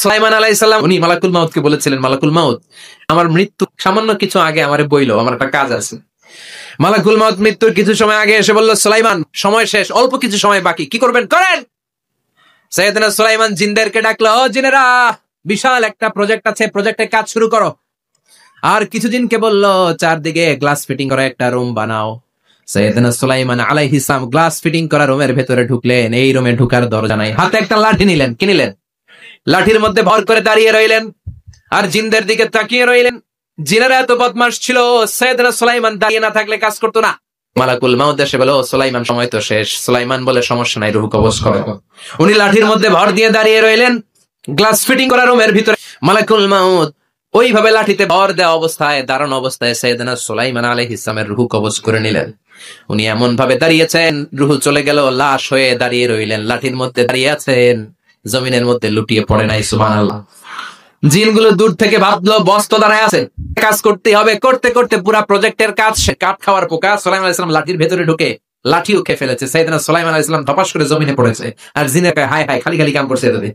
সুলাইমান আলাইহিস সালাম উনি মালাকুল মাউতকে বলেছিলেন, মালাকুল মাউত, আমার মৃত্যু সামান্য কিছু আগে আমারে বইলো, আমার একটা কাজ আছে। মালাকুল মাউত মৃত্যুর কিছু সময় আগে এসে বলল, সুলাইমান সময় শেষ, অল্প কিছু সময় বাকি, কি করবেন করেন। সাইয়েদনা সুলাইমান জিনদেরকে ডাকলো, ও জিনেরা, বিশাল একটা প্রজেক্ট আছে, প্রজেক্টের কাজ শুরু করো। আর কিছু জিনকে বললো, চারদিকে গ্লাস ফিটিং করা একটা রুম বানাও। সাইয়েদনা সুলাইমান আলাইহিস সালাম গ্লাস ফিটিং করা রুমের ভেতরে ঢুকলেন। এই রুমে ঢুকার দরজা নাই, হাতে একটা লাঠি নিলেন, কি নিলেন? লাঠির মধ্যে ভর করে দাঁড়িয়ে রইলেন আর জিনদের দিকে তাকিয়ে রইলেন। জিনেরা এত বদমাশ ছিল, সাইয়েদনা সুলাইমান দাঁড়িয়ে না থাকলে কাজ করতো না। মালাকুল মাউত এসে বলে, ও সুলাইমান সময় তো শেষ। সুলাইমান বলে, সমস্যা নাই, রূহ কবজ করো। উনি লাঠির মধ্যে ভর দিয়ে দাঁড়িয়ে রইলেন গ্লাস ফিটিং করা রুমের ভিতরে। মালাকুল মাউত ওইভাবে লাঠিতে ভর দেওয়া অবস্থায়, দাঁড়ানো অবস্থায় সাইয়েদনা সুলাইমান আলাইহিস সালামের রূহ কবজ করে নিলেন। উনি এমন ভাবে দাঁড়িয়েছেন, রূহ চলে গেল, লাশ হয়ে দাঁড়িয়ে রইলেন। লাঠির মধ্যে দাঁড়িয়ে আছেন, জমিনের মধ্যে লুটিয়ে পড়ে নাই। সুবহানাল্লাহ। জিনগুলো দূর থেকে ভাবলো, বস তো দাঁড়ায় আছে, কাজ করতে হবে। করতে করতে পুরা প্রজেক্টের কাজ, কাঠ খাওয়ার পোকা। সুলাইমান আলাইহিস সালাম লাঠির ভেতরে ঢুকে লাঠিও খেয়ে ফেলেছে। সাইয়েদনা সুলাইমান আলাইহিস সালাম ধপাস করে জমিনে পড়েছে। আর জিনেরা হায় হায়, খালি খালি কাম করছে এতদিন।